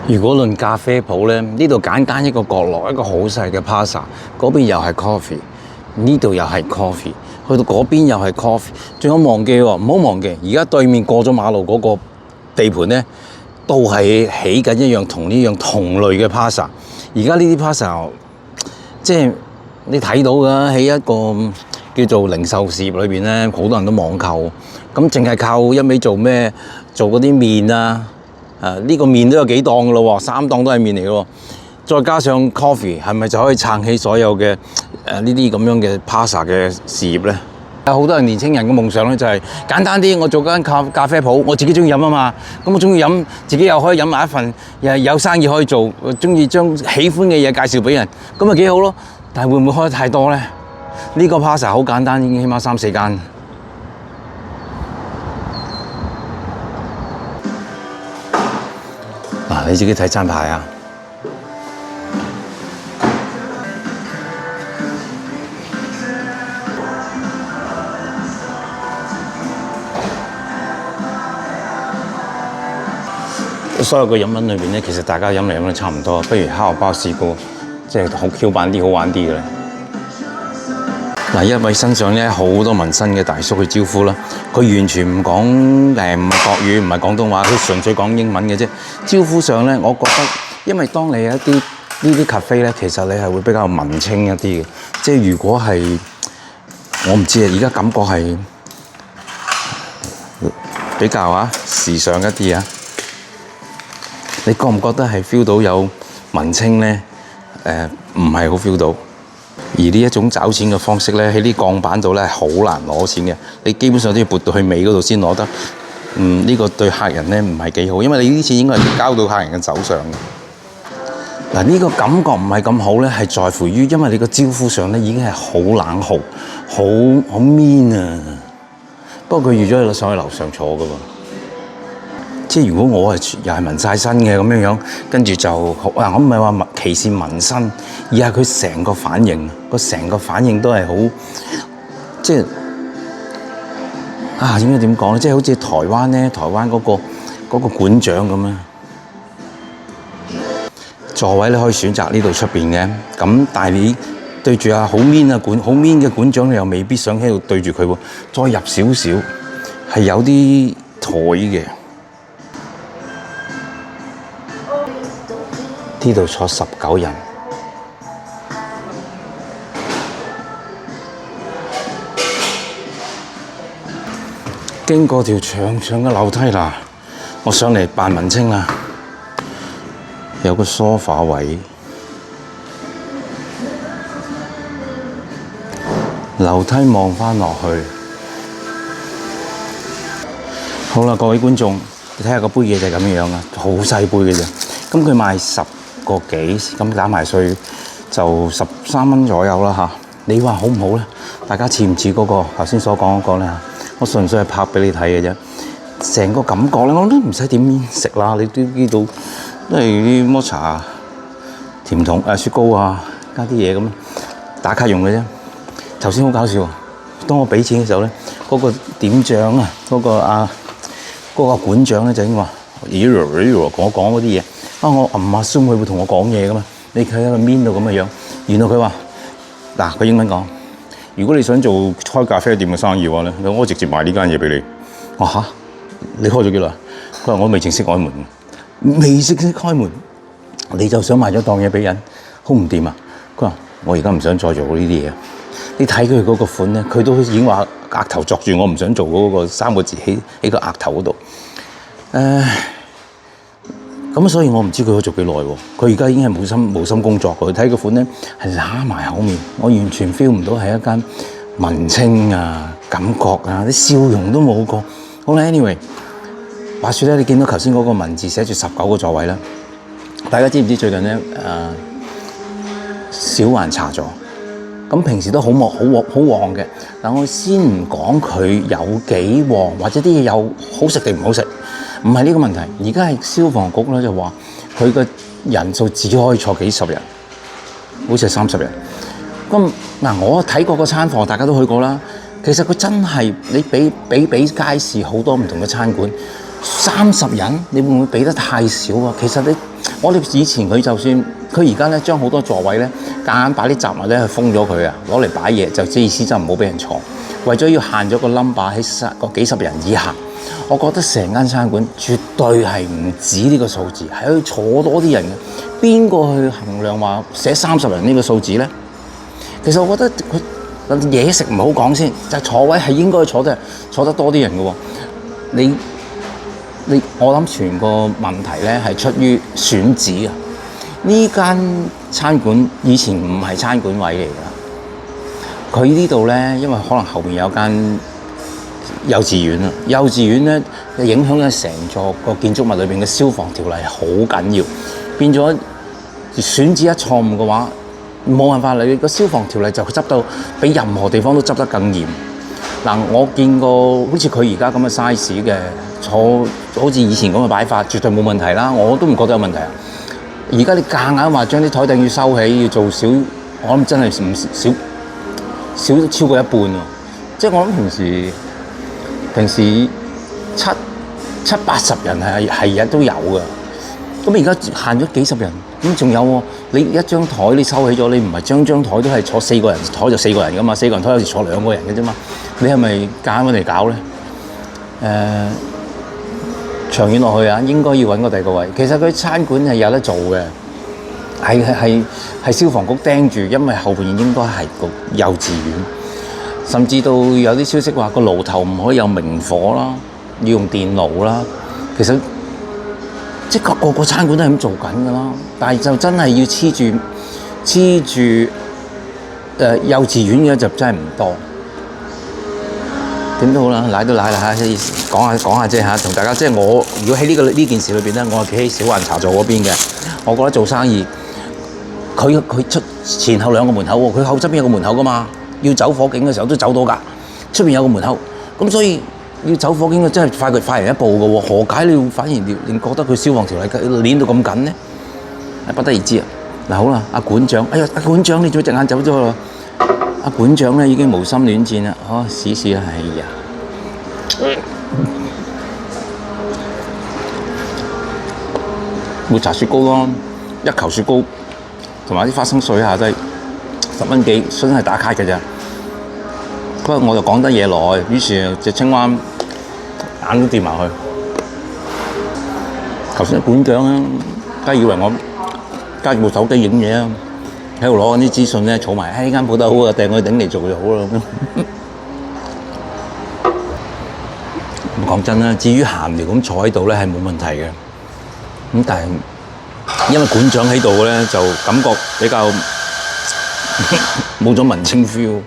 如果論咖啡鋪咧，呢度簡單一個角落，一個好細嘅 plaza，嗰邊又係 coffee， 呢度又係 coffee， 去到嗰邊又係 coffee， 仲有忘記喎，唔好忘記，而家對面過咗馬路嗰個地盤咧，都係起緊一樣同呢樣同類嘅 plaza。而家呢啲 plaza， 即係你睇到㗎，喺一個叫做零售事業裏邊咧，好多人都網購，咁淨係靠一味做咩？做嗰啲麵啊！呢個麵都有幾檔㗎咯喎，3檔都係麵嚟嘅喎，再加上 coffee， 係咪就可以撐起所有嘅呢啲咁樣嘅 plaza 嘅事業咧？有好多人年青人嘅夢想咧，就係簡單啲，我做間咖啡鋪，我自己中意飲啊嘛，咁我中意飲，自己又可以飲埋一份，又有生意可以做，中意將喜歡嘅嘢介紹俾人，咁咪幾好咯。但係會唔會開得太多咧？呢個 plaza 好簡單，已經起碼3、4間。你自己睇餐牌啊！所有嘅飲品裏邊咧，其實大家飲嚟飲去差唔多。不如烤肉包試過，即係好 Q 版啲、好玩啲嘅啦。嗱，一位身上咧好多紋身嘅大叔去招呼啦，佢完全唔講唔係國語，唔係廣東話，佢純粹講英文嘅啫。招呼上咧，我覺得，因為當你有一啲呢啲 cafe 咧，其實你係會比較文青一啲嘅。即係如果係我唔知啊，而家感覺係比較時尚一啲啊。你覺唔覺得係 feel 到有文青咧？唔係好 feel到。而呢一種找錢嘅方式咧，喺啲鋼板度咧係好難攞錢嘅，你基本上都要撥到去尾嗰度先攞得。呢個對客人咧唔係幾好，因為你呢啲錢應該係交到客人嘅手上嘅。嗱，呢個感覺唔係咁好咧，係在乎於因為你個招呼上咧已經係好冷酷、好 mean 啊。不過佢預咗你上去樓上坐㗎喎。即係如果我係又係紋晒身嘅咁樣，跟住就我唔係話歧視紋身，而係佢成個反應，成個反應都係好，即係應該點講咧？即係好似台灣咧，台灣嗰個館長咁啊。座位你可以選擇呢度出邊嘅，咁但係你對住好 mean 好 mean 嘅館長，你又未必想喺度對住佢喎。再入少少係有啲台嘅。呢度坐19人，經過條長長嘅樓梯啦，我上嚟扮文青啦，有個梳化位，樓梯望返落去，好啦，各位觀眾，你睇下個杯嘢就係咁樣啊，好細杯嘅啫，咁佢賣10個幾，咁打埋稅就13蚊左右啦嚇。你話好唔好咧？大家似唔似嗰個頭先所講嗰個咧？我純粹係拍俾你睇嘅啫。成個感覺咧，我都唔使點食啦，你都知道都係啲摩茶、甜筒、雪糕啊，加啲嘢咁打卡用嘅啫。頭先好搞笑，當我俾錢嘅時候咧，嗰個店長啊，嗰個館長咧就已經話：咦，講嗰啲嘢。我唔 assume 佢會同我講嘢噶嘛？你睇下個面到咁嘅樣，原來佢話嗱，佢英文講：如果你想做開咖啡店嘅生意嘅話咧，我可以直接賣呢間嘢俾你。我話嚇，你開咗幾耐？佢話我未正式開門，未正式開門，你就想賣咗檔嘢俾人，好唔掂啊！佢話我而家唔想再做呢啲嘢。你睇佢嗰個款咧，佢都已經話額頭作住我唔想做嗰個3個字喺個額頭嗰度。咁所以我唔知佢可以做幾耐喎。佢而家已經係無心工作。佢睇個款咧係揦埋口面，我完全 feel 唔到係一間文青啊感覺啊，啲笑容都冇個。好啦 ，anyway， 話説咧，你見到頭先嗰個文字寫住19個座位啦。大家知唔知最近咧小環茶座？咁平時都好旺嘅。但我先唔講佢有幾旺，或者啲嘢有好食定唔好食。唔係呢個問題，而家係消防局咧就話佢個人數只可以坐幾十人，好似係30人。咁嗱，我睇過個餐房，大家都去過啦。其實佢真係你比街市好多唔同嘅餐館，30人你會唔會俾得太少啊？其實你我哋以前佢就算佢而家咧將好多座位咧夾硬擺啲雜物咧去封咗佢啊，攞嚟擺嘢，就即意思就唔好俾人坐，為咗要限咗個 number 喺個幾十人以下。我覺得成間餐館絕對係唔止呢個數字，係可以坐多啲人嘅。邊個去衡量話寫30人呢個數字咧？其實我覺得佢嘢食唔好講先，就係坐位係應該坐得多啲人嘅喎。我諗全個問題咧係出於選址啊！呢間餐館以前唔係餐館位嚟㗎，佢呢度咧因為可能後邊有間幼稚園啊，幼稚園咧影響緊成座個建築物裏邊嘅消防條例好緊要，變咗選址一錯誤嘅話，冇辦法，你個消防條例就執到比任何地方都執得更嚴。嗱，我見過好似佢而家咁嘅 size 嘅坐，好似以前咁嘅擺法，絕對冇問題啦，我都唔覺得有問題啊。而家你夾硬話將啲台凳要收起，要做少，我諗真係唔少超過一半喎。即係我諗平時七八十人係日都有㗎。咁而家限咗幾十人，咁仲有喎？你一張台你收起咗，你唔係張台都係坐4個人，台就4個人㗎嘛，4個人台有時坐2個人嘅啫嘛。你係咪夾硬揾嚟搞咧？長遠落去啊，應該要揾個第二個位。其實佢餐館係有得做嘅，係消防局盯住，因為後邊應該係個幼稚園，甚至到有啲消息話個爐頭唔可以有明火啦，要用電爐啦。其實即係個餐館都係咁做緊㗎啦，但係就真係要黐住幼稚園嘅就真係唔多。點都好啦，奶都奶啦嚇，講下啫嚇，同大家即係我如果喺呢件事裏邊咧，我係企喺小環茶座嗰邊嘅。我覺得做生意，佢出前後2個門口喎，佢後側邊有個門口㗎嘛，要走火警嘅時候都走到㗎，出邊有個門口，咁所以要走火警嘅真係快人一步㗎喎，何解你反而你覺得佢消防條例攣到咁緊咧？不得而知啊！嗱好啦，阿館長，哎呀，阿館長你做乜隻眼走咗啦？阿館長咧已經無心戀戰啦，試啦，哎呀！抹茶雪糕咯，1球雪糕同埋啲花生碎下低10蚊幾，真係打卡嘅咋。不過我就講得嘢耐，於是隻青蛙眼都跌埋去。頭先館長啊，梗係以為我揸住部手機影嘢啊！喺度攞緊啲資訊咧，儲埋，呢間鋪得好啊，掟佢頂嚟做就好啦。咁講真啦，至於閒聊咁坐喺度咧係冇問題嘅。咁但係因為館長喺度咧，就感覺比較冇咗文青 feel。